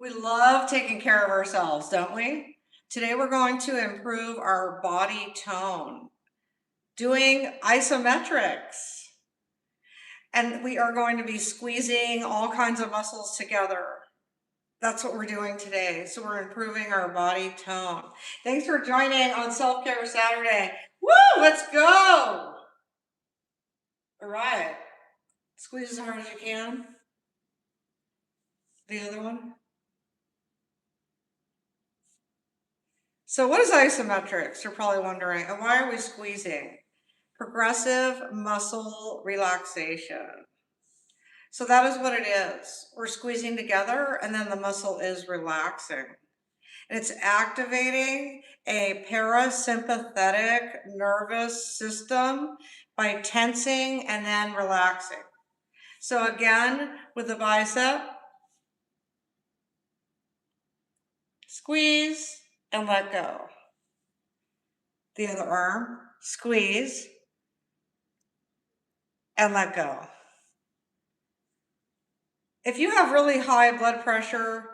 We love taking care of ourselves, don't we? Today we're going to improve our body tone doing isometrics. And we are going to be squeezing all kinds of muscles together. That's what we're doing today. So we're improving our body tone. Thanks for joining on Self-Care Saturday. Woo, let's go. All right. Squeeze as hard as you can. The other one. So what is isometrics? You're probably wondering, and why are we squeezing? Progressive muscle relaxation. So that is what it is. We're squeezing together and then the muscle is relaxing. And it's activating a parasympathetic nervous system by tensing and then relaxing. So again, with the bicep, squeeze and let go. The other arm, squeeze and let go. If you have really high blood pressure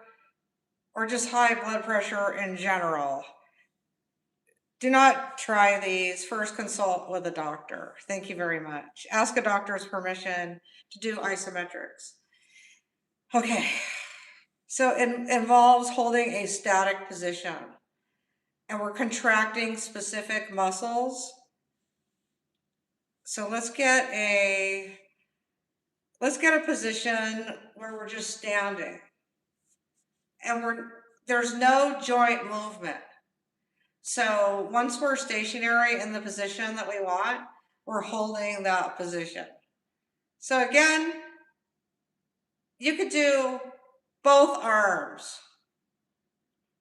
or just high blood pressure in general, do not try these. First consult with a doctor. Thank you very much. Ask a doctor's permission to do isometrics. Okay, so it involves holding a static position and we're contracting specific muscles. So let's get a position where we're just standing and there's no joint movement. So once we're stationary in the position that we want, we're holding that position. So again, you could do both arms.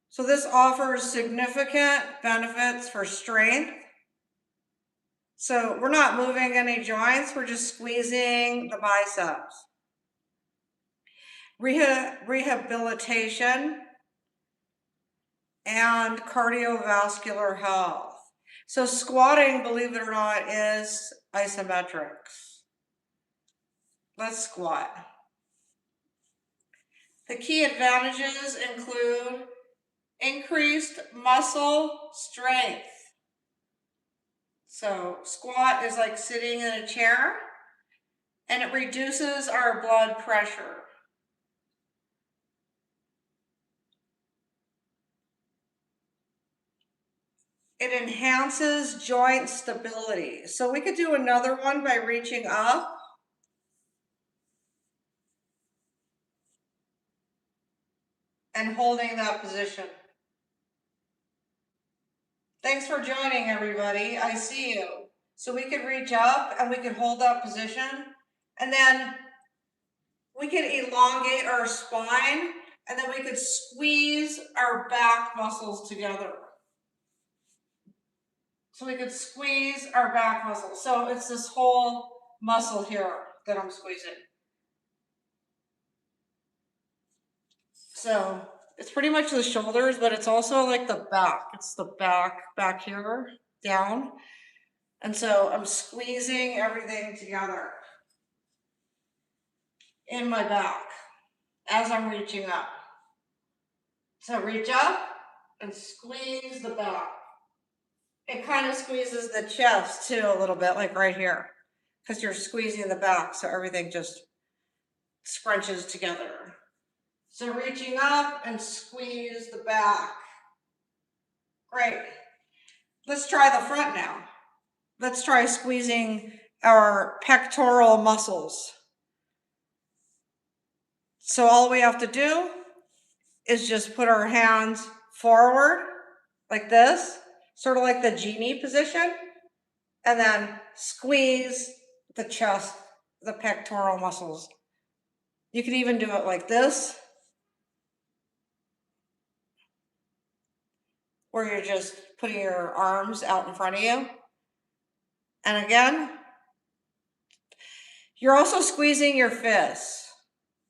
So this offers significant benefits for strength. So we're not moving any joints, we're just squeezing the biceps. Rehabilitation and cardiovascular health. So squatting, believe it or not, is isometrics. Let's squat. The key advantages include increased muscle strength. So squat is like sitting in a chair and it reduces our blood pressure. It enhances joint stability. So we could do another one by reaching up. And holding that position. Thanks for joining, everybody. I see you. So we could reach up and we could hold that position and then we could elongate our spine and then we could squeeze our back muscles together. So we could squeeze our back muscles. So it's this whole muscle here that I'm squeezing. So it's pretty much the shoulders, but it's also like the back. It's the back here, down. And so I'm squeezing everything together in my back as I'm reaching up. So reach up and squeeze the back. It kind of squeezes the chest too a little bit, like right here, because you're squeezing the back, so everything just scrunches together. So reaching up and squeeze the back. Great. Let's try the front now. Let's try squeezing our pectoral muscles. So all we have to do is just put our hands forward like this, sort of like the genie position, and then squeeze the chest, the pectoral muscles. You could even do it like this, where you're just putting your arms out in front of you. And again, you're also squeezing your fists,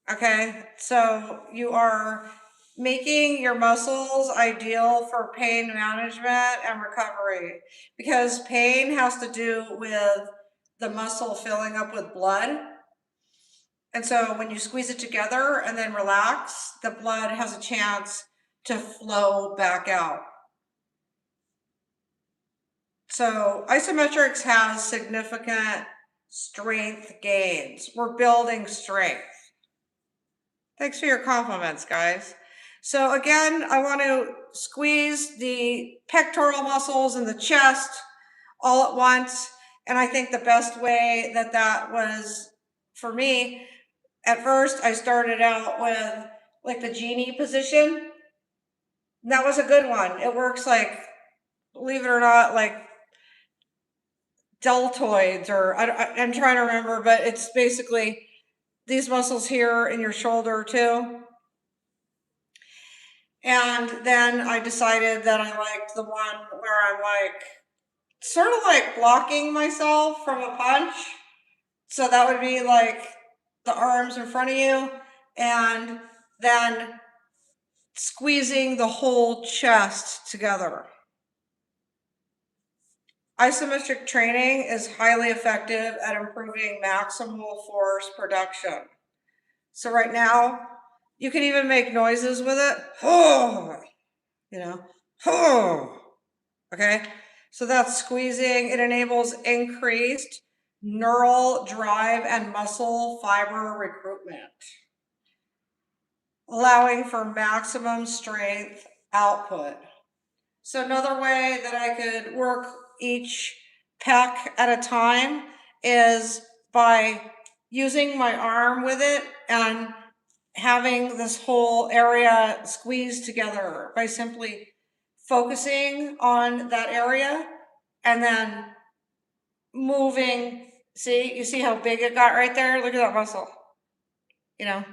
okay? So you are making your muscles ideal for pain management and recovery, because pain has to do with the muscle filling up with blood. And so when you squeeze it together and then relax, the blood has a chance to flow back out. So Isometrics has significant strength gains. We're building strength. Thanks for your compliments, guys. So again, I want to squeeze the pectoral muscles and the chest all at once. And I think the best way that was for me, at first I started out with like the genie position. That was a good one. It works like, believe it or not, like deltoids, or I'm trying to remember, but it's basically these muscles here in your shoulder too. And then I decided that I liked the one where I'm like, sort of like blocking myself from a punch. So that would be like the arms in front of you, and then squeezing the whole chest together. Isometric training is highly effective at improving maximal force production. So right now, you can even make noises with it. Oh, you know, oh, okay. So that's squeezing. It enables increased neural drive and muscle fiber recruitment, allowing for maximum strength output. So another way that I could work each pec at a time is by using my arm with it and having this whole area squeezed together by simply focusing on that area and then moving. See, you see how big it got right there? Look at that muscle, you know?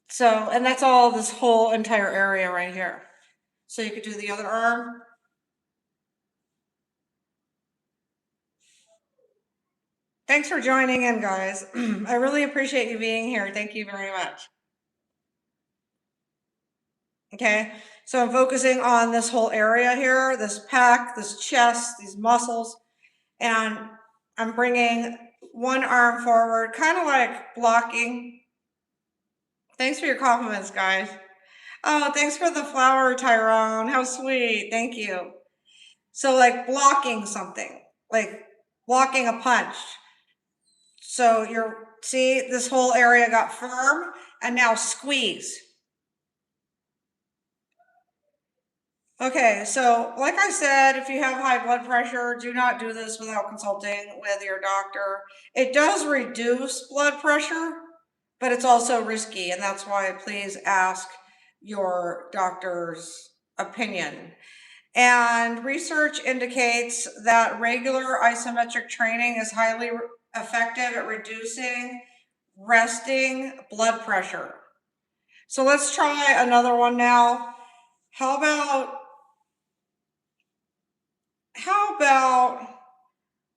So, and that's all this whole entire area right here. So you could do the other arm. Thanks for joining in, guys. I really appreciate you being here. Thank you very much. Okay, so I'm focusing on this whole area here, this pec, this chest, these muscles, and I'm bringing one arm forward, kind of like blocking. Thanks for your compliments, guys. Oh, thanks for the flower, Tyrone. How sweet. Thank you. So like blocking something, like blocking a punch. So see, this whole area got firm, and now squeeze. Okay, so like I said, if you have high blood pressure, do not do this without consulting with your doctor. It does reduce blood pressure, but it's also risky, and that's why please ask your doctor's opinion. And research indicates that regular isometric training is highly effective at reducing resting blood pressure. So let's try another one now. How about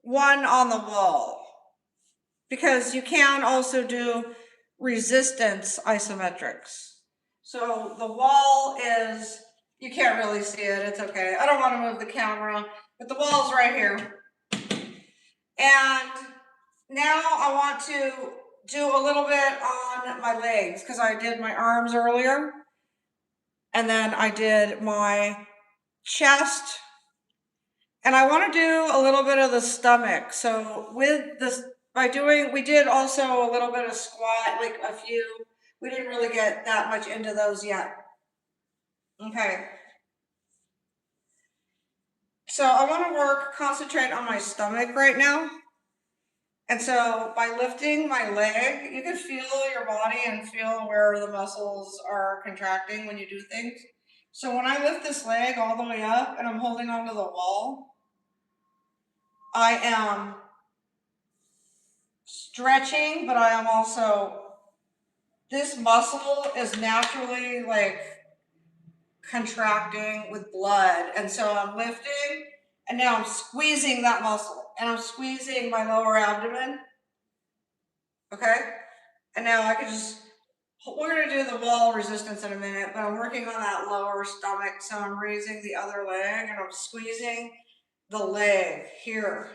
one on the wall? Because you can also do resistance isometrics. So the wall is, you can't really see it, it's okay. I don't want to move the camera, but the wall's right here. And now I want to do a little bit on my legs, because I did my arms earlier, and then I did my chest, and I want to do a little bit of the stomach. So with this, we did also a little bit of squat, like a few. We didn't really get that much into those yet. Okay. So I want to concentrate on my stomach right now. And so by lifting my leg, you can feel your body and feel where the muscles are contracting when you do things. So when I lift this leg all the way up and I'm holding onto the wall, I am stretching, but I am also, this muscle is naturally like contracting with blood. And so I'm lifting, and now I'm squeezing that muscle, and I'm squeezing my lower abdomen. Okay? And now I can we're going to do the wall resistance in a minute, but I'm working on that lower stomach. So I'm raising the other leg, and I'm squeezing the leg here,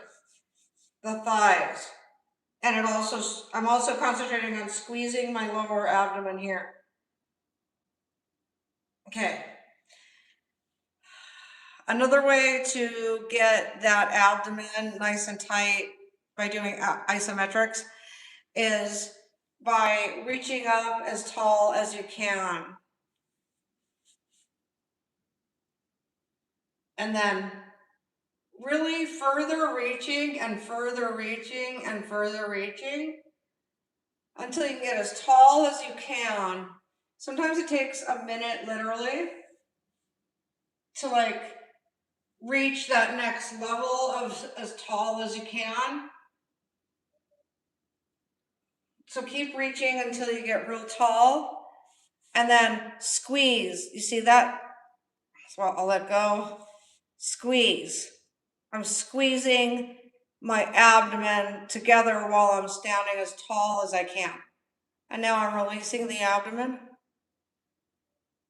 the thighs. And I'm also concentrating on squeezing my lower abdomen here. Okay. Another way to get that abdomen nice and tight by doing isometrics is by reaching up as tall as you can. And then really further reaching and further reaching and further reaching until you can get as tall as you can. Sometimes it takes a minute literally to like reach that next level of as tall as you can. So keep reaching until you get real tall and then squeeze. You see that? So I'll let go. Squeeze. I'm squeezing my abdomen together while I'm standing as tall as I can. And now I'm releasing the abdomen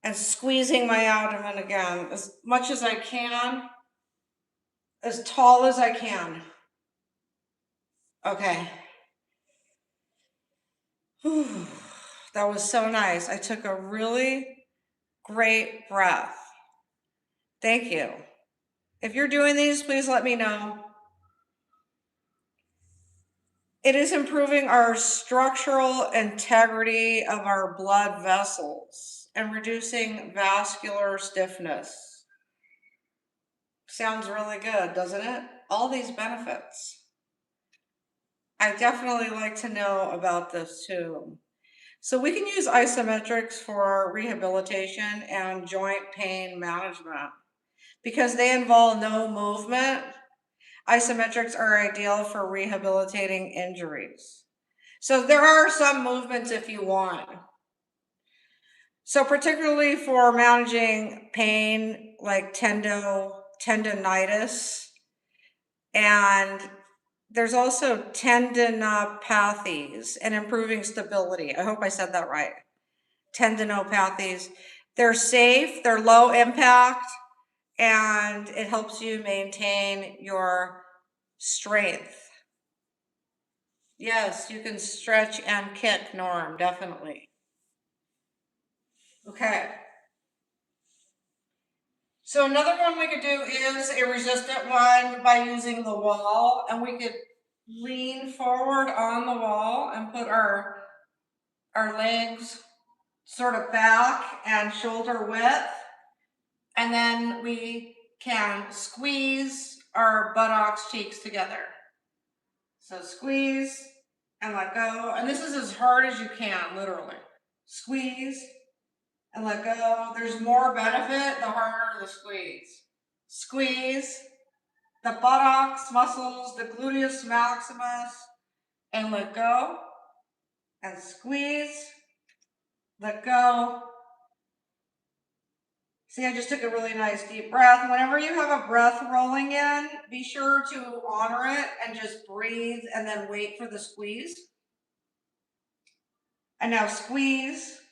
and squeezing my abdomen again as much as I can, as tall as I can. Okay. Whew. That was so nice. I took a really great breath. Thank you. If you're doing these, please let me know. It is improving our structural integrity of our blood vessels and reducing vascular stiffness. Sounds really good, doesn't it? All these benefits. I definitely like to know about this too. So we can use isometrics for rehabilitation and joint pain management because they involve no movement. Isometrics are ideal for rehabilitating injuries. So there are some movements if you want. So particularly for managing pain like tendonitis, and there's also tendinopathies and improving stability. I hope I said that right. Tendinopathies. They're safe, they're low impact, and it helps you maintain your strength. Yes, you can stretch and kick, Norm, definitely. Okay. So another one we could do is a resistant one by using the wall, and we could lean forward on the wall and put our legs sort of back and shoulder width, and then we can squeeze our buttocks cheeks together. So squeeze and let go, and this is as hard as you can, literally. Squeeze and let go. There's more benefit the harder the squeeze. Squeeze the buttocks muscles, the gluteus maximus, and let go. And squeeze, let go. See, I just took a really nice deep breath. Whenever you have a breath rolling in, be sure to honor it and just breathe and then wait for the squeeze. And now squeeze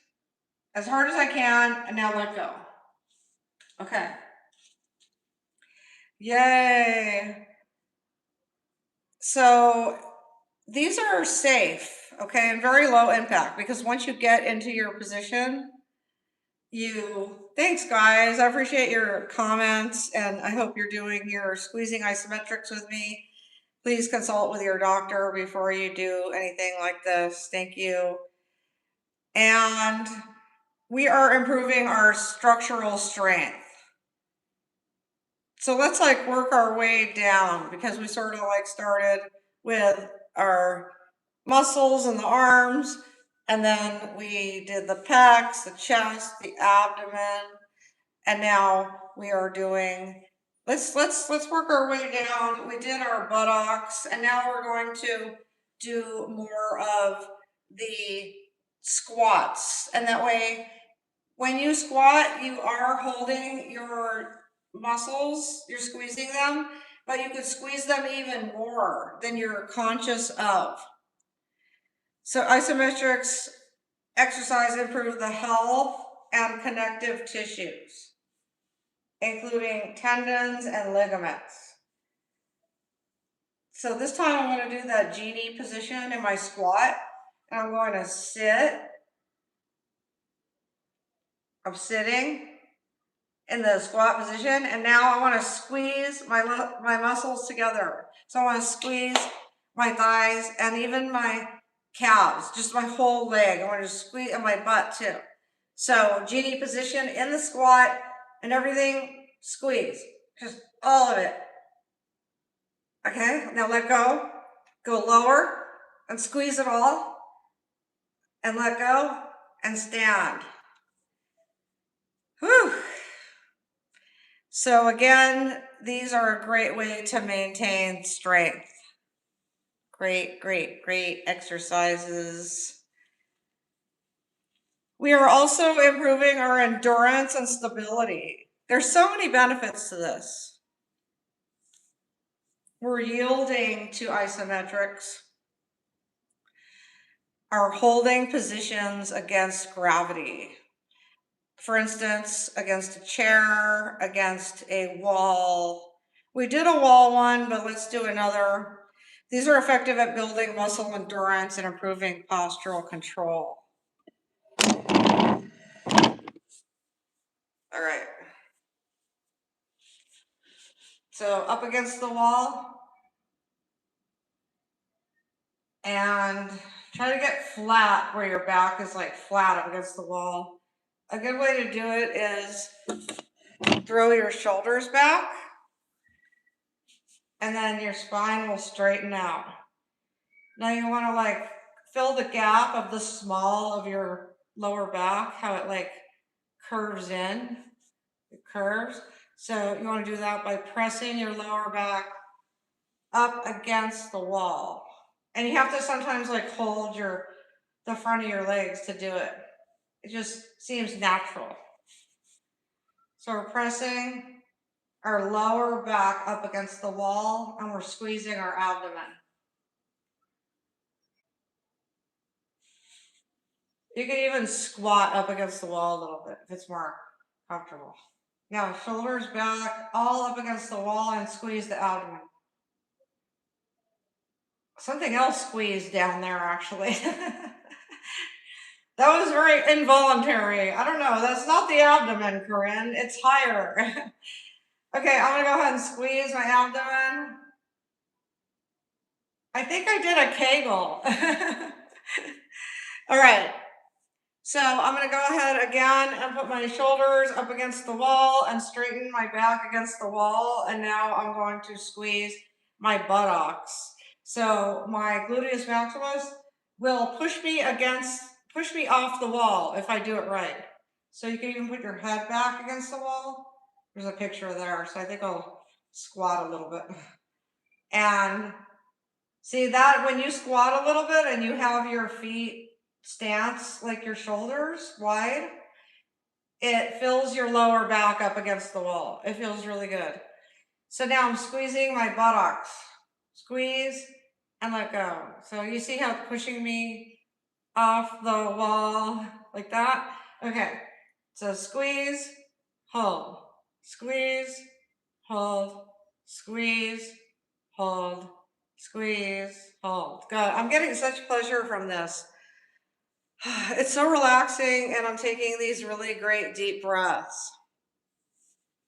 as hard as I can, and now let go. Okay. Yay. So these are safe, okay, and very low impact, because once you get into your position, thanks guys, I appreciate your comments, and I hope you're doing your squeezing isometrics with me. Please consult with your doctor before you do anything like this. Thank you. And we are improving our structural strength. So let's like work our way down, because we sort of like started with our muscles in the arms, and then we did the pecs, the chest, the abdomen, and now we are doing, let's work our way down. We did our buttocks, and now we're going to do more of the squats. And that way, when you squat, you are holding your muscles, you're squeezing them, but you could squeeze them even more than you're conscious of. So isometrics exercise improve the health and connective tissues, including tendons and ligaments. So this time I'm going to do that genie position in my squat, and I'm going to sit. I'm sitting in the squat position, and now I want to squeeze my muscles together. So I want to squeeze my thighs and even my calves, just my whole leg. I want to squeeze, and my butt too. So genie position in the squat, and everything squeeze, just all of it. Okay, now let go. Go lower and squeeze it all, and let go and stand. Whew. So again, these are a great way to maintain strength. Great, great, great exercises. We are also improving our endurance and stability. There's so many benefits to this. We're yielding to isometrics. Our holding positions against gravity. For instance, against a chair, against a wall. We did a wall one, but let's do another. These are effective at building muscle endurance and improving postural control. All right. So up against the wall. And try to get flat where your back is like flat up against the wall. A good way to do it is throw your shoulders back, and then your spine will straighten out. Now you want to like fill the gap of the small of your lower back, how it like curves in, it curves. So you want to do that by pressing your lower back up against the wall. And you have to sometimes like hold the front of your legs to do it. It just seems natural. So we're pressing our lower back up against the wall, and we're squeezing our abdomen. You can even squat up against the wall a little bit if it's more comfortable. Now, shoulders back, all up against the wall, and squeeze the abdomen. Something else squeezed down there, actually. That was very involuntary. I don't know. That's not the abdomen, Corin. It's higher. Okay, I'm going to go ahead and squeeze my abdomen. I think I did a Kegel. All right. So I'm going to go ahead again and put my shoulders up against the wall and straighten my back against the wall. And now I'm going to squeeze my buttocks. So my gluteus maximus will push me off the wall if I do it right. So you can even put your head back against the wall. There's a picture there. So I think I'll squat a little bit. And see that when you squat a little bit and you have your feet stance, like your shoulders wide, it fills your lower back up against the wall. It feels really good. So now I'm squeezing my buttocks. Squeeze and let go. So you see how it's pushing me off the wall like that? Okay. So squeeze, hold, squeeze, hold, squeeze, hold, squeeze, hold. Good. I'm getting such pleasure from this. It's so relaxing, and I'm taking these really great deep breaths.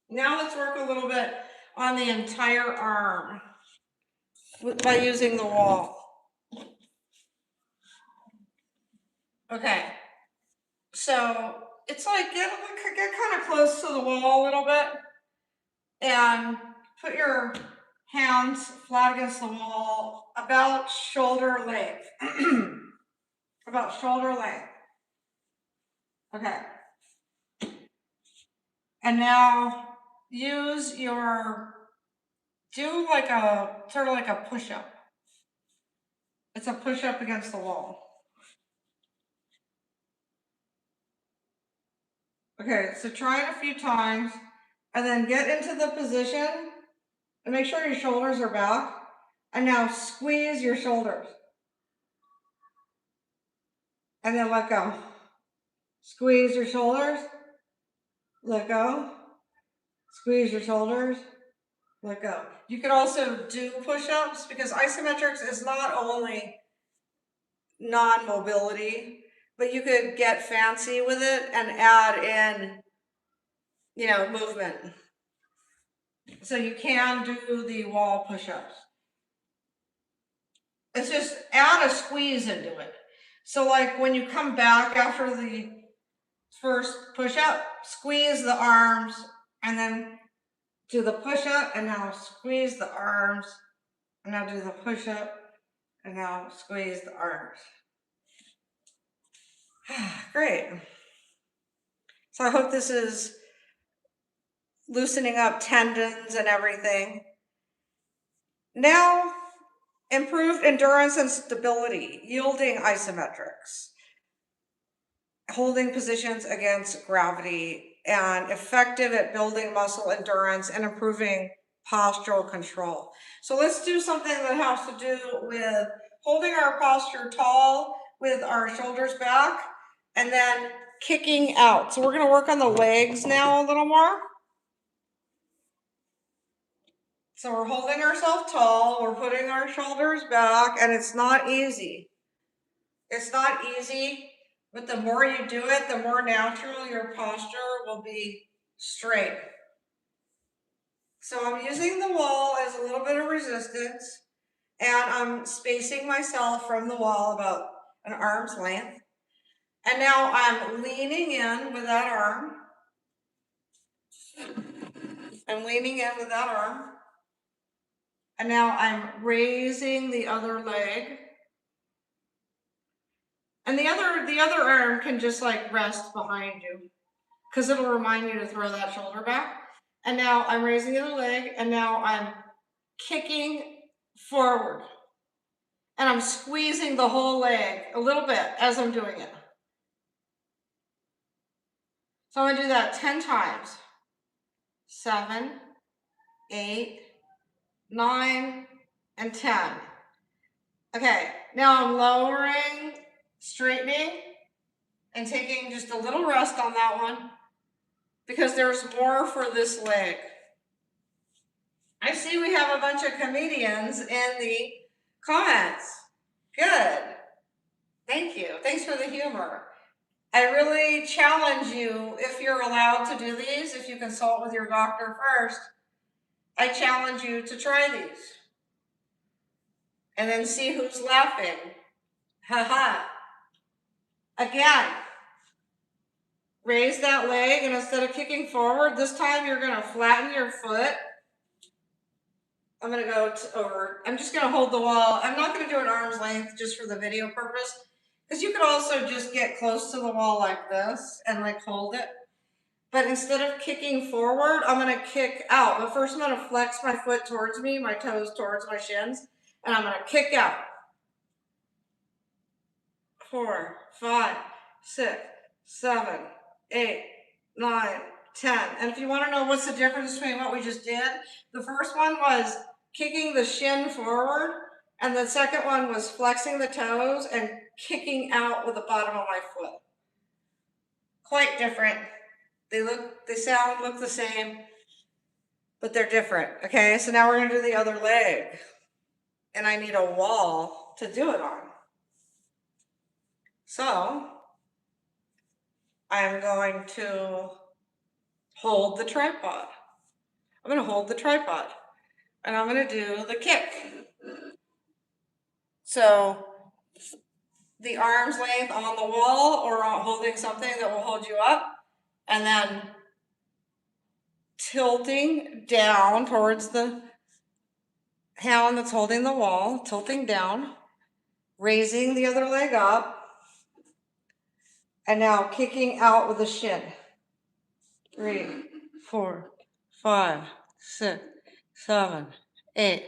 Now let's work a little bit on the entire arm by using the wall. Okay, so it's like get kind of close to the wall a little bit, and put your hands flat against the wall, about shoulder length. About shoulder length. Okay. And now do like a, sort of like a push-up. It's a push-up against the wall. Okay, so try it a few times, and then get into the position, and make sure your shoulders are back. And now squeeze your shoulders. And then let go. Squeeze your shoulders. Let go. Squeeze your shoulders. let go. You could also do push-ups because isometrics is not only non-mobility, but you could get fancy with it and add in, you know, movement. So you can do the wall push-ups. It's just add a squeeze into it. So like when you come back after the first push-up, squeeze the arms and then do the push-up, and now squeeze the arms, and now do the push-up, and now squeeze the arms. Great. So I hope this is loosening up tendons and everything. Now, improved endurance and stability, yielding isometrics, holding positions against gravity, and effective at building muscle endurance and improving postural control. So let's do something that has to do with holding our posture tall with our shoulders back and then kicking out. So we're going to work on the legs now a little more. So we're holding ourselves tall, we're putting our shoulders back, and it's not easy. It's not easy, but the more you do it, the more natural your posture will be straight. So I'm using the wall as a little bit of resistance, and I'm spacing myself from the wall about an arm's length. And now I'm leaning in with that arm. I'm leaning in with that arm. And now I'm raising the other leg. And the other arm can just like rest behind you because it'll remind you to throw that shoulder back. And now I'm raising the other leg, and now I'm kicking forward. And I'm squeezing the whole leg a little bit as I'm doing it. So I'm gonna do that 10 times. 7, 8, 9, and 10. Okay, now I'm lowering, straightening, and taking just a little rest on that one because there's more for this leg. I see we have a bunch of comedians in the comments. Good. Thank you. Thanks for the humor. I really challenge you, if you're allowed to do these, if you consult with your doctor first, I challenge you to try these. And then see who's laughing. Haha. Again, raise that leg, and instead of kicking forward, this time you're going to flatten your foot. I'm going to go over. I'm just going to hold the wall. I'm not going to do an arm's length just for the video purpose, because you could also just get close to the wall like this and like hold it. But instead of kicking forward, I'm going to kick out. But first I'm going to flex my foot towards me, my toes towards my shins, and I'm going to kick out. 4, 5, 6, 7, 8, 9, 10. And if you want to know what's the difference between what we just did, the first one was kicking the shin forward, and the second one was flexing the toes and kicking out with the bottom of my foot. Quite different. They look the same, but they're different. Okay, so now we're going to do the other leg, and I need a wall to do it on. So I'm going to hold the tripod. I'm going to hold the tripod, and I'm going to do the kick. So the arm's length on the wall or holding something that will hold you up, and then tilting down towards the hand that's holding the wall, tilting down, raising the other leg up, and now kicking out with the shin. 3, 4, 5, 6, 7, 8,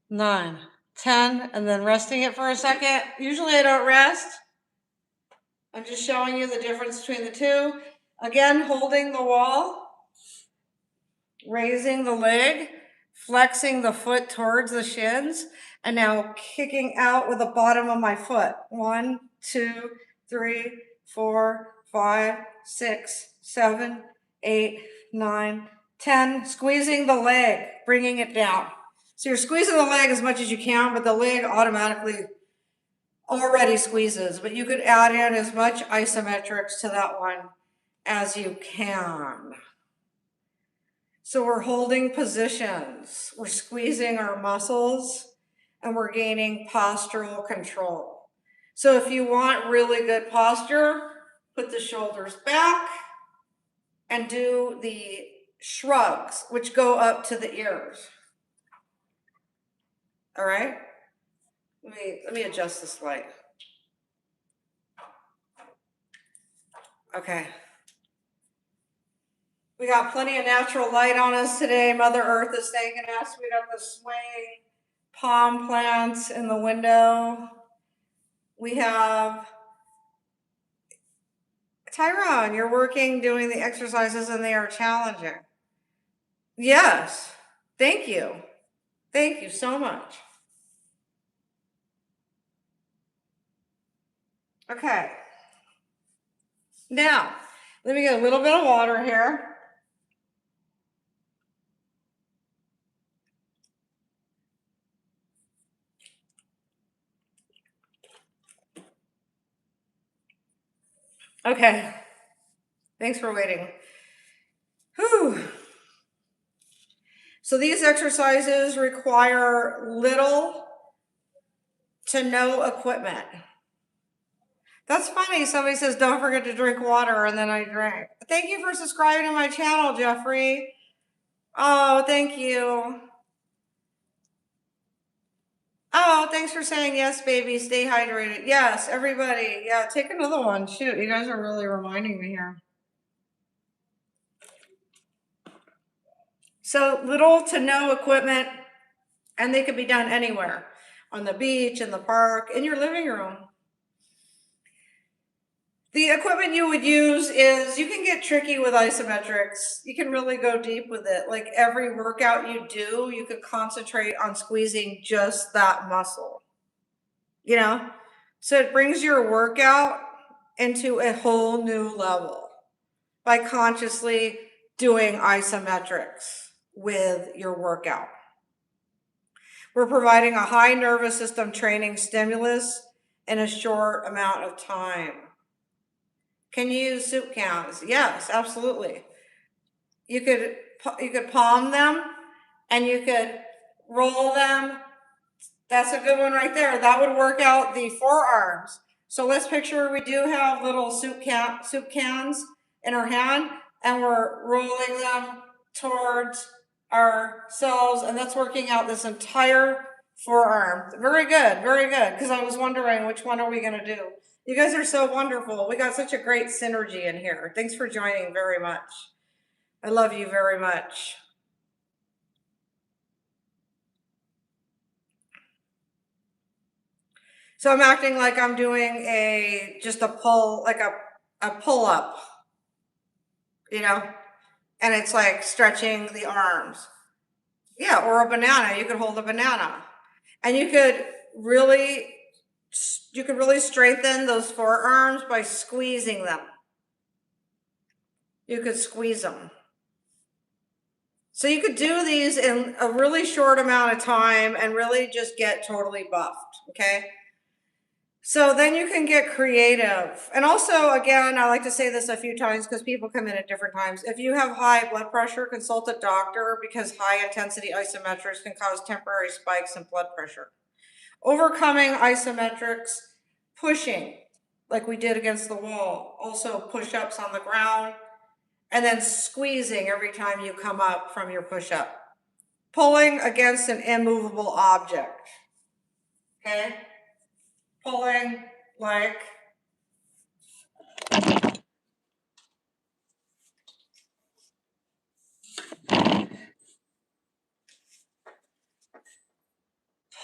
9, 10, and then resting it for a second. Usually I don't rest. I'm just showing you the difference between the two. Again, holding the wall, raising the leg, flexing the foot towards the shins, and now kicking out with the bottom of my foot. 1, 2, 3, 4, 5, 6, 7, 8, 9, 10, squeezing the leg, bringing it down. So you're squeezing the leg as much as you can, but the leg automatically already squeezes, but you could add in as much isometrics to that one as you can. So we're holding positions, we're squeezing our muscles, and we're gaining postural control. So if you want really good posture, put the shoulders back and do the shrugs, which go up to the ears. All right? Let me adjust this light. Okay. We got plenty of natural light on us today. Mother Earth is thanking us. We got the swaying palm plants in the window. We have Tyrone, you're working, doing the exercises, and they are challenging. Yes. Thank you. Thank you so much. Okay. Now, let me get a little bit of water here. Okay. Thanks for waiting. Whew. So these exercises require little to no equipment. That's funny. Somebody says, don't forget to drink water, and then I drank. Thank you for subscribing to my channel, Jeffrey. Oh, thank you. Oh, thanks for saying yes, baby. Stay hydrated. Yes, everybody. Yeah, take another one. Shoot, you guys are really reminding me here. So little to no equipment, and they can be done anywhere. On the beach, in the park, in your living room. The equipment you would use is, you can get tricky with isometrics. You can really go deep with it. Like every workout you do, you can concentrate on squeezing just that muscle. You know? So it brings your workout into a whole new level by consciously doing isometrics with your workout. We're providing a high nervous system training stimulus in a short amount of time. Can you use soup cans? Yes, absolutely. You could palm them and you could roll them. That's a good one right there. That would work out the forearms. So let's picture we do have little soup cans in our hand, and we're rolling them towards ourselves, and that's working out this entire forearm. Very good, because I was wondering which one are we going to do. You guys are so wonderful. We got such a great synergy in here. Thanks for joining very much. I love you very much. So I'm acting like I'm doing just a pull, like a pull up, you know, and it's like stretching the arms. Yeah, or a banana. You could hold a banana, and you could really strengthen those forearms by squeezing them. You could squeeze them. So you could do these in a really short amount of time and really just get totally buffed, okay? So then you can get creative. And also, again, I like to say this a few times because people come in at different times. If you have high blood pressure, consult a doctor, because high intensity isometrics can cause temporary spikes in blood pressure. Overcoming isometrics, pushing, like we did against the wall, also push-ups on the ground, and then squeezing every time you come up from your push-up. Pulling against an immovable object, okay? Pulling like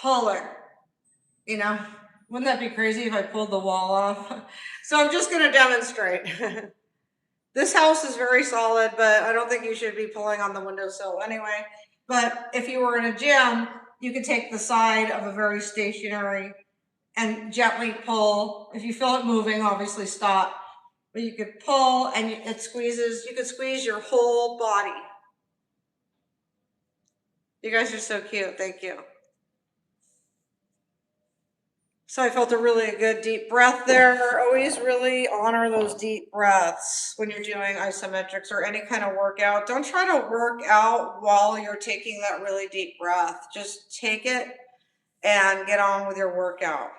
pulling, you know? Wouldn't that be crazy if I pulled the wall off? So I'm just gonna demonstrate. This house is very solid, but I don't think you should be pulling on the windowsill anyway. But if you were in a gym, you could take the side of a very stationary and gently pull. If you feel it moving, obviously stop. But you could pull and it squeezes. You could squeeze your whole body. You guys are so cute. Thank you. So I felt a really good deep breath there. Always really honor those deep breaths when you're doing isometrics or any kind of workout. Don't try to work out while you're taking that really deep breath. Just take it and get on with your workout.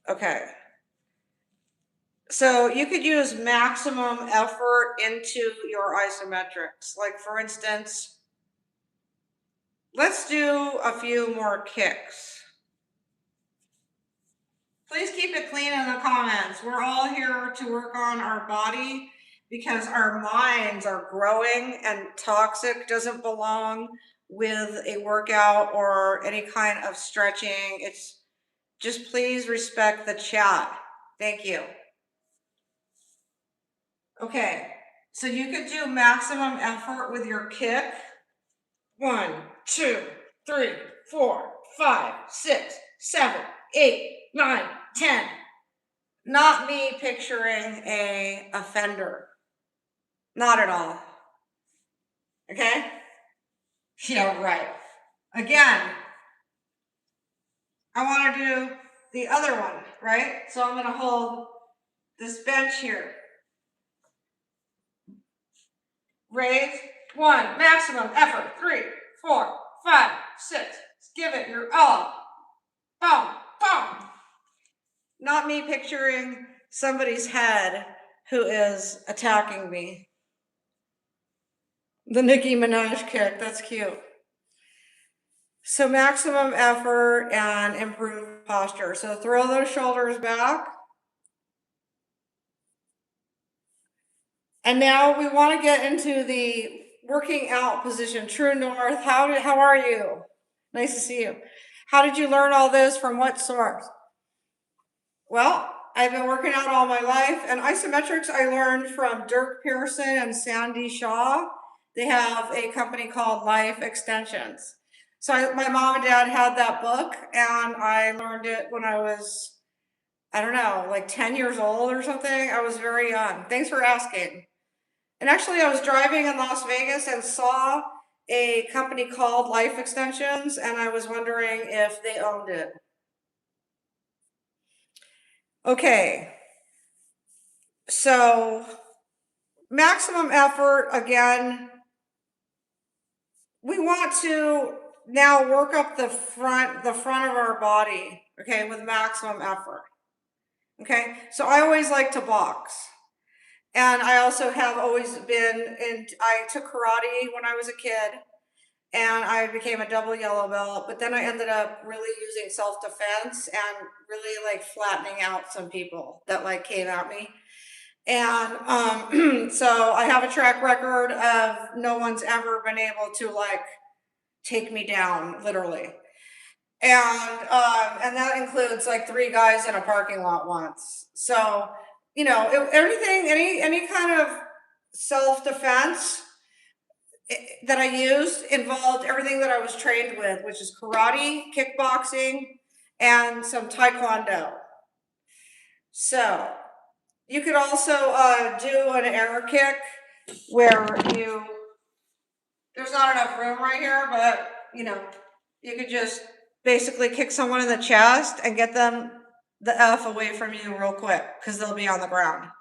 Okay. So you could use maximum effort into your isometrics. Like for instance, let's do a few more kicks. Please keep it clean in the comments. We're all here to work on our body because our minds are growing, and toxic doesn't belong with a workout or any kind of stretching. It's just please respect the chat. Thank you. Okay, so you could do maximum effort with your kick. 1, 2, 3, 4, 5, 6, 7, 8, 9, 10. Not me picturing a offender. Not at all. Okay? Yeah, right. Again, I want to do the other one, right? So I'm going to hold this bench here. Raise. 1, maximum effort. 3, 4, 5, 6. Give it your all. Boom, boom. Not me picturing somebody's head who is attacking me. The Nicki Minaj kick, that's cute. So maximum effort and improved posture. So throw those shoulders back. And now we want to get into the working out position, true north. How are you? Nice to see you. How did you learn all this? From what source? Well, I've been working out all my life, and isometrics I learned from Dirk Pearson and Sandy Shaw. They have a company called Life Extensions. So my mom and dad had that book, and I learned it when I was, I don't know, like 10 years old or something. I was very young. Thanks for asking. And actually, I was driving in Las Vegas and saw a company called Life Extensions, and I was wondering if they owned it. Okay, so maximum effort, again, we want to now work up the front of our body, okay, with maximum effort. Okay, so I always like to box. And I also have always been I took karate when I was a kid, and I became a double yellow belt, but then I ended up really using self-defense and really like flattening out some people that like came at me. And so I have a track record of no one's ever been able to like take me down, literally. And that includes like 3 guys in a parking lot once. So, you know, any kind of self-defense that I used involved everything that I was trained with, which is karate, kickboxing, and some taekwondo. So you could also do an air kick where there's not enough room right here, but you know, you could just basically kick someone in the chest and get them the F away from you real quick because they'll be on the ground.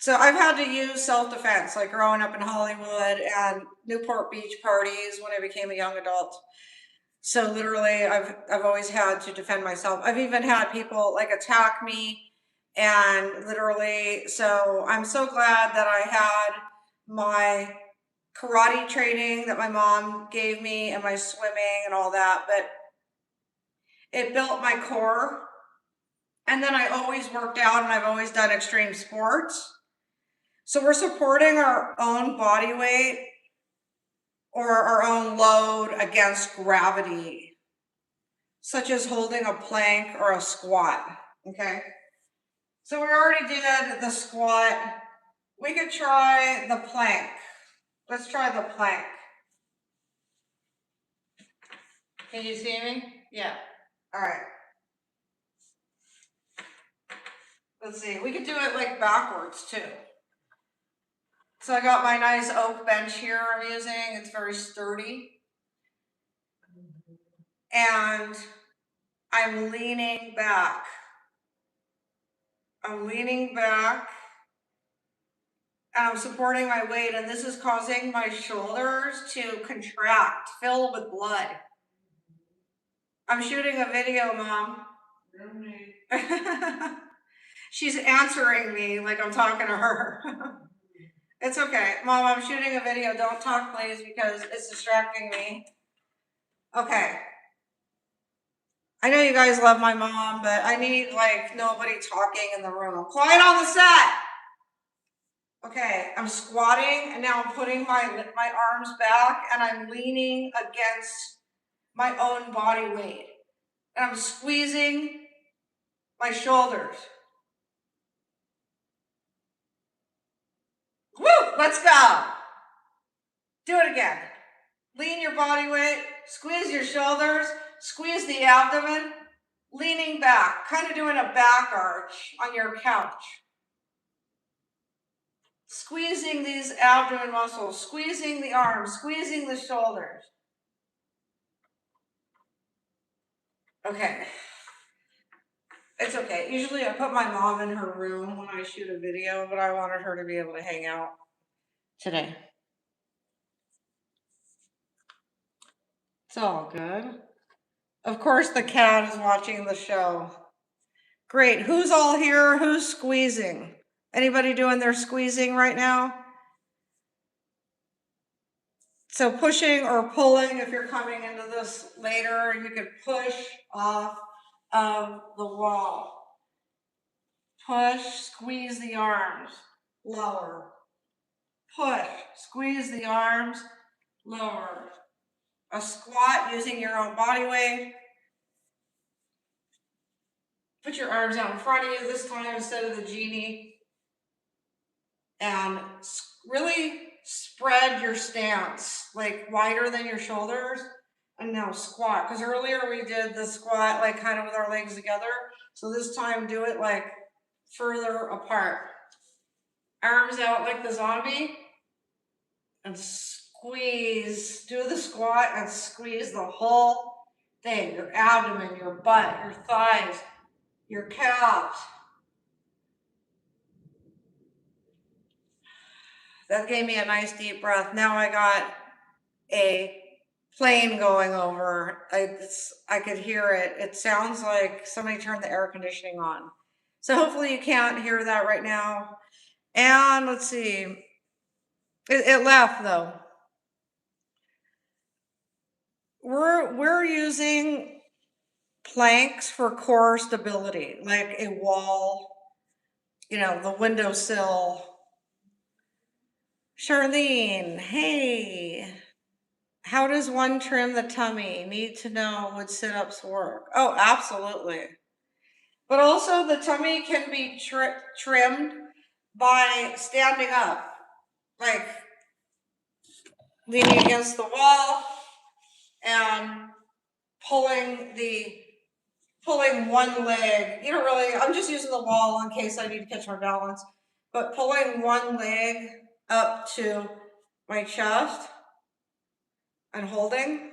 So I've had to use self-defense, like growing up in Hollywood and Newport Beach parties when I became a young adult. So literally, I've always had to defend myself. I've even had people like attack me, and literally, so I'm so glad that I had my karate training that my mom gave me and my swimming and all that, but it built my core. And then I always worked out, and I've always done extreme sports. So we're supporting our own body weight or our own load against gravity, such as holding a plank or a squat, okay? So we already did the squat. We could try the plank. Let's try the plank. Can you see me? Yeah. All right. Let's see. We could do it like backwards too. So I got my nice oak bench here I'm using. It's very sturdy. And I'm leaning back. I'm leaning back and I'm supporting my weight, and this is causing my shoulders to contract, fill with blood. I'm shooting a video, Mom. She's answering me like I'm talking to her. It's okay. Mom, I'm shooting a video. Don't talk, please, because it's distracting me. Okay. I know you guys love my mom, but I need like nobody talking in the room. Quiet on the set. Okay, I'm squatting and now I'm putting my arms back and I'm leaning against my own body weight. And I'm squeezing my shoulders. Woo! Let's go. Do it again. Lean your body weight, squeeze your shoulders, squeeze the abdomen, leaning back, kind of doing a back arch on your couch. Squeezing these abdomen muscles, squeezing the arms, squeezing the shoulders. Okay. It's okay. Usually I put my mom in her room when I shoot a video, but I wanted her to be able to hang out today. It's all good. Of course, the cat is watching the show. Great. Who's all here? Who's squeezing? Anybody doing their squeezing right now? So pushing or pulling, if you're coming into this later, you could push off of the wall. Push, squeeze the arms, lower. Push, squeeze the arms, lower. A squat using your own body weight. Put your arms out in front of you this time instead of the genie. And really spread your stance, like wider than your shoulders. And now squat, because earlier we did the squat like kind of with our legs together. So this time do it like further apart. Arms out like the zombie. And squeeze, do the squat and squeeze the whole thing. Your abdomen, your butt, your thighs, your calves. That gave me a nice deep breath. Now I got a plane going over. I could hear it. It sounds like somebody turned the air conditioning on. So hopefully you can't hear that right now. And let's see. It left though. We're using planks for core stability, like a wall, you know, the windowsill. Charlene, hey. How does one trim the tummy? Need to know, would sit-ups work? Oh, absolutely. But also the tummy can be trimmed by standing up, like leaning against the wall and pulling one leg. You don't really, I'm just using the wall in case I need to catch my balance, but pulling one leg up to my chest and holding.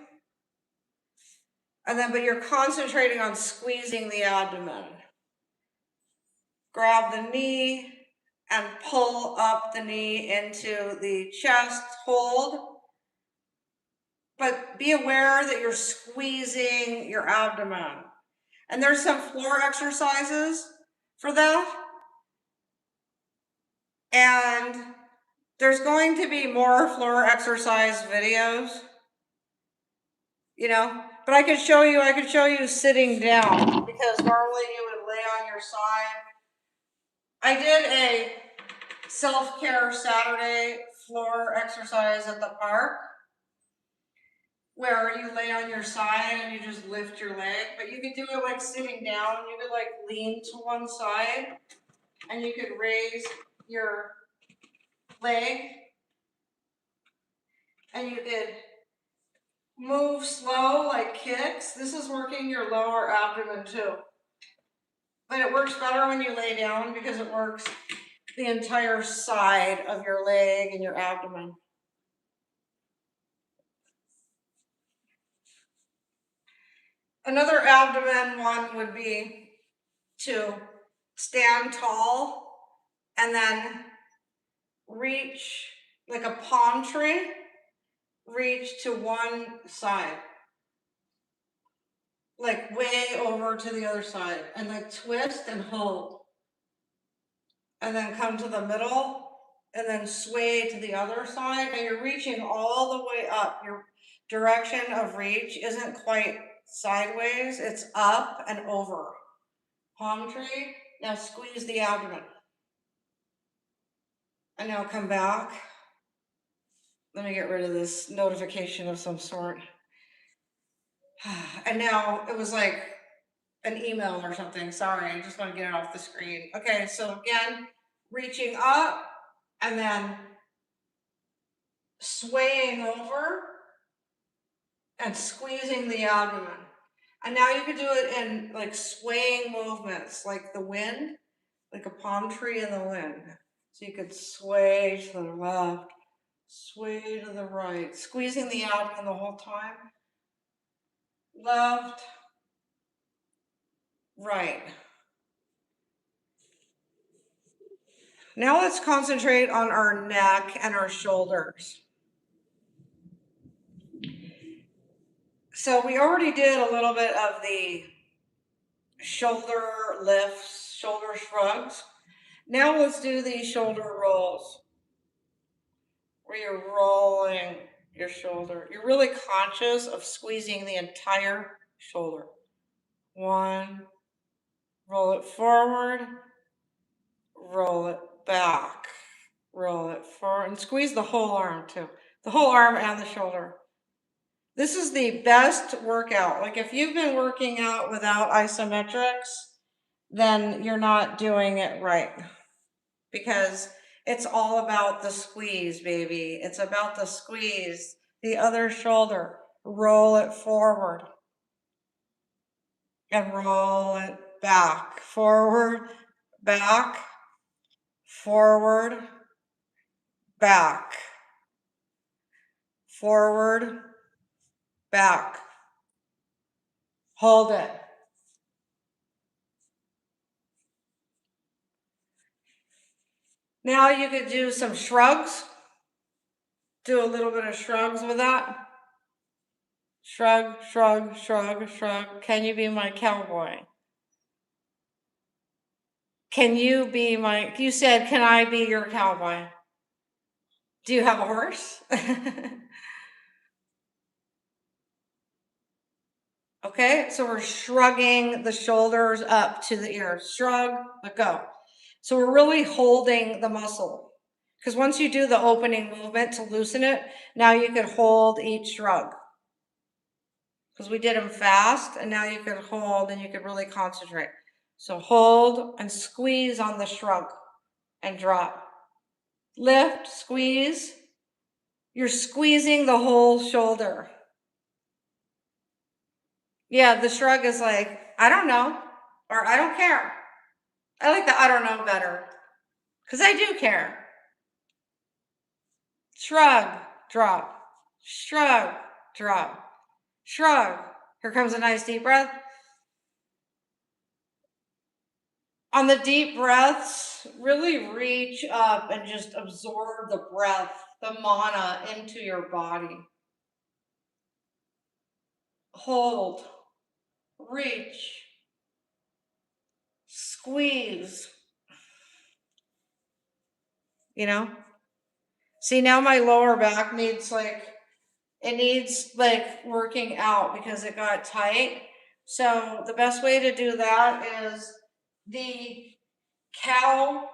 And then, but you're concentrating on squeezing the abdomen. Grab the knee and pull up the knee into the chest, hold. But be aware that you're squeezing your abdomen. And there's some floor exercises for that. And there's going to be more floor exercise videos, you know, but I could show you sitting down, because normally you would lay on your side. I did a self-care Saturday floor exercise at the park where you lay on your side and you just lift your leg, but you could do it like sitting down. You could like lean to one side and you could raise your leg and you could move slow like kicks. This is working your lower abdomen too. But it works better when you lay down because it works the entire side of your leg and your abdomen. Another abdomen one would be to stand tall and then reach like a palm tree, reach to one side, like way over to the other side, and like twist and hold. And then come to the middle and then sway to the other side. And you're reaching all the way up. Your direction of reach isn't quite sideways, it's up and over. Palm tree. Now squeeze the abdomen. And now come back. Let me get rid of this notification of some sort. And now it was like an email or something. Sorry, I just want to get it off the screen. Okay, so again, reaching up and then swaying over and squeezing the abdomen. And now you could do it in like swaying movements, like the wind, like a palm tree in the wind. So you could sway to the left, sway to the right, squeezing the abdomen the whole time. Left, right. Now let's concentrate on our neck and our shoulders. So we already did a little bit of the shoulder lifts, shoulder shrugs. Now let's do these shoulder rolls, where you're rolling your shoulder. You're really conscious of squeezing the entire shoulder. One, roll it forward, roll it back, roll it forward, and squeeze the whole arm too. The whole arm and the shoulder. This is the best workout. Like if you've been working out without isometrics, then you're not doing it right. Because it's all about the squeeze, baby. It's about the squeeze. The other shoulder. Roll it forward. And roll it back. Forward, back, forward, back. Forward, back. Hold it. Now you could do some shrugs. Do a little bit of shrugs with that. Shrug, shrug, shrug, shrug. Can you be my cowboy? Can you be my, you said, can I be your cowboy? Do you have a horse? Okay, so we're shrugging the shoulders up to the ears. Shrug, let go. So we're really holding the muscle. Because once you do the opening movement to loosen it, now you could hold each shrug. Because we did them fast, and now you could hold and you could really concentrate. So hold and squeeze on the shrug and drop. Lift, squeeze. You're squeezing the whole shoulder. Yeah, the shrug is like, I don't know, or I don't care. I like the I don't know better, because I do care. Shrug, drop. Shrug, drop. Shrug. Here comes a nice deep breath. On the deep breaths, really reach up and just absorb the breath, the mana into your body. Hold, reach, squeeze. You know? See, now my lower back needs it needs working out because it got tight. So the best way to do that is the cow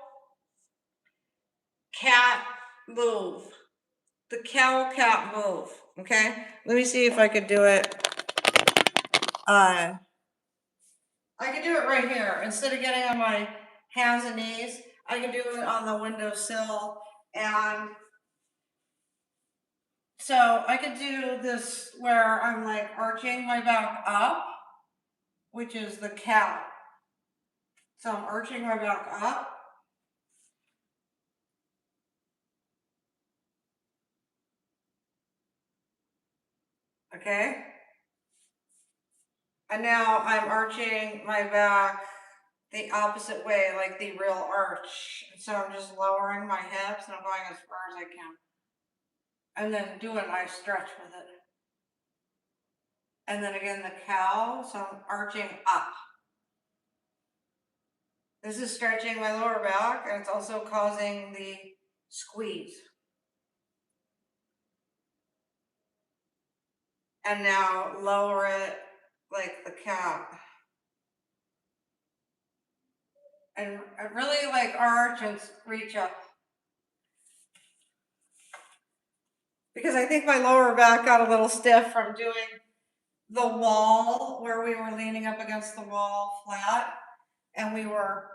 cat move. The cow cat move. Okay? Let me see if I could do it. I could do it right here. Instead of getting on my hands and knees, I can do it on the windowsill. And so I could do this where I'm like arching my back up, which is the cow. So I'm arching my back up. Okay? And now I'm arching my back the opposite way, like the real arch. So I'm just lowering my hips and I'm going as far as I can. And then doing my stretch with it. And then again, the cow, so I'm arching up. This is stretching my lower back, and it's also causing the squeeze. And now lower it like the cow. And I really like arch and reach up. Because I think my lower back got a little stiff from doing the wall where we were leaning up against the wall flat, and we were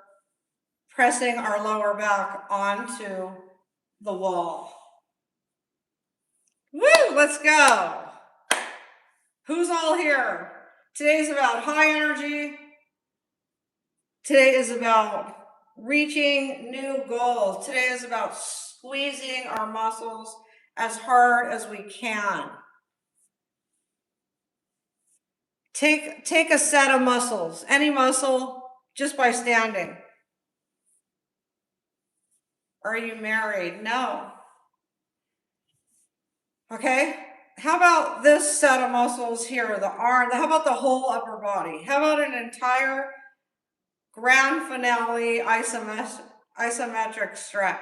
pressing our lower back onto the wall. Woo, let's go. Who's all here? Today's about high energy. Today is about reaching new goals. Today is about squeezing our muscles as hard as we can. Take a set of muscles, any muscle, just by standing. Are you married? No. Okay. How about this set of muscles here, the arm? How about the whole upper body? How about an entire grand finale isometric stretch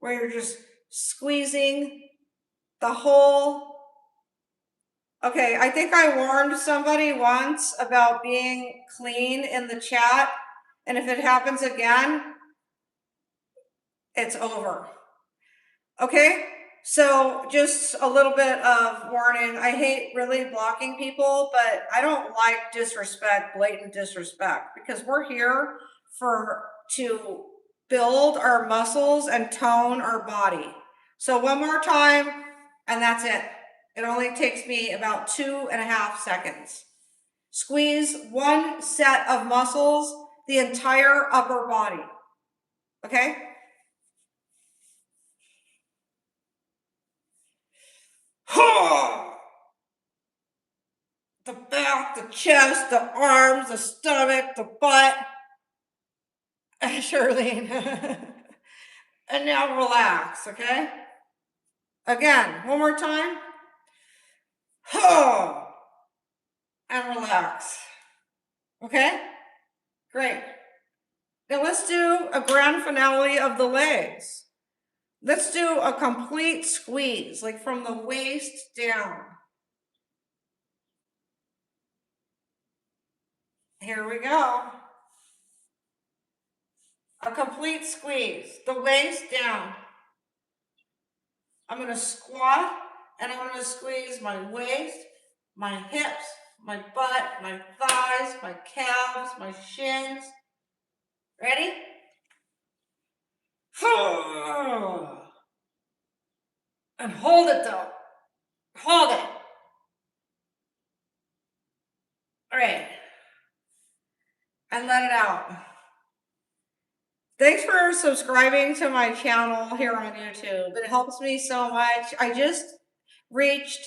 where you're just squeezing the whole. Okay, I think I warned somebody once about being clean in the chat, and if it happens again, it's over. Okay, so just a little bit of warning. I hate really blocking people, but I don't like disrespect, blatant disrespect, because we're here to build our muscles and tone our body. So one more time, and that's it. It only takes me about 2.5 seconds. Squeeze one set of muscles, the entire upper body. Okay? The back, the chest, the arms, the stomach, the butt. Charlene. And now relax, okay? Again, one more time. And relax. Okay? Great. Now let's do a grand finale of the legs. Let's do a complete squeeze, like from the waist down. Here we go. A complete squeeze, the waist down. I'm going to squat and I'm going to squeeze my waist, my hips, my butt, my thighs, my calves, my shins. Ready? And hold it though. Hold it. All right. And let it out. Thanks for subscribing to my channel here on YouTube. It helps me so much. I just reached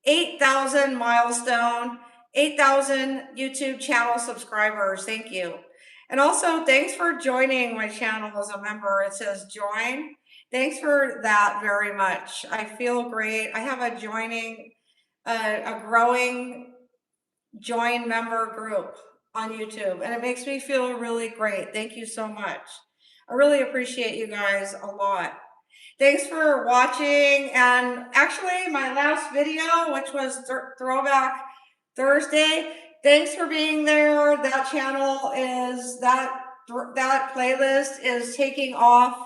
8,000 milestone, 8,000 YouTube channel subscribers. Thank you. And also, thanks for joining my channel as a member. It says join. Thanks for that very much. I feel great. I have a growing join member group on YouTube, and it makes me feel really great. Thank you so much. I really appreciate you guys a lot. Thanks for watching. And actually, my last video, which was Throwback Thursday, thanks for being there. That channel is, that playlist is taking off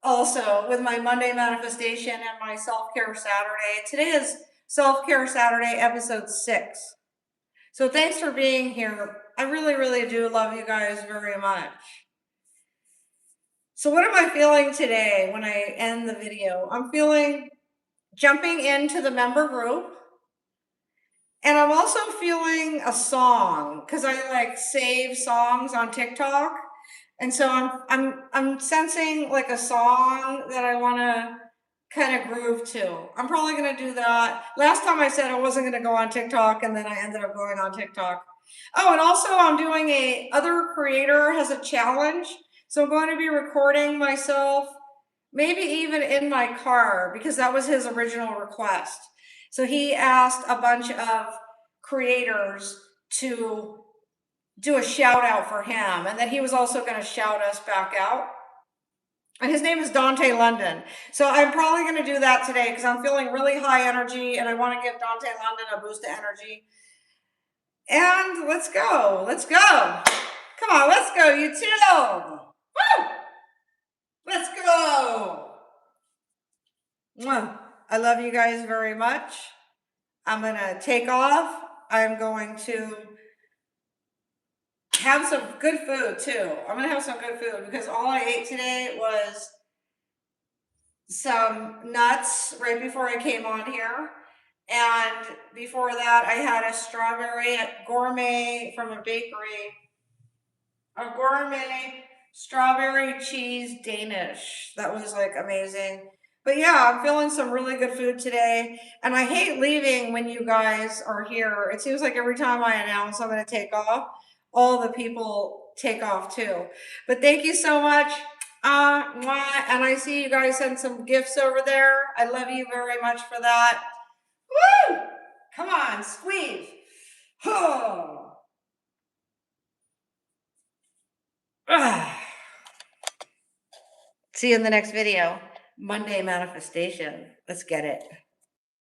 also with my Monday manifestation and my self-care Saturday. Today is self-care Saturday, episode 6. So thanks for being here. I really, really do love you guys very much. So what am I feeling today when I end the video? I'm feeling jumping into the member group. And I'm also feeling a song, because I like save songs on TikTok. And so I'm sensing like a song that I want to kind of groove too. I'm probably going to do that. Last time I said I wasn't going to go on TikTok, and then I ended up going on TikTok. Oh, and also I'm doing other creator has a challenge. So I'm going to be recording myself, maybe even in my car, because that was his original request. So he asked a bunch of creators to do a shout out for him, and then he was also going to shout us back out. And his name is Dante London. So I'm probably going to do that today because I'm feeling really high energy and I want to give Dante London a boost of energy. And let's go. Let's go. Come on, let's go, you two. Woo! Let's go. Mwah. I love you guys very much. I'm going to take off. I'm going to have some good food too. I'm going to have some good food because all I ate today was some nuts right before I came on here. And before that, I had a strawberry gourmet from a bakery, a gourmet strawberry cheese Danish. That was like amazing. But yeah, I'm feeling some really good food today. And I hate leaving when you guys are here. It seems like every time I announce I'm going to take off, all the people take off too. But thank you so much. Mwah. And I see you guys sent some gifts over there. I love you very much for that. Woo! Come on, squeeze. Oh. See you in the next video. Monday manifestation. Let's get it.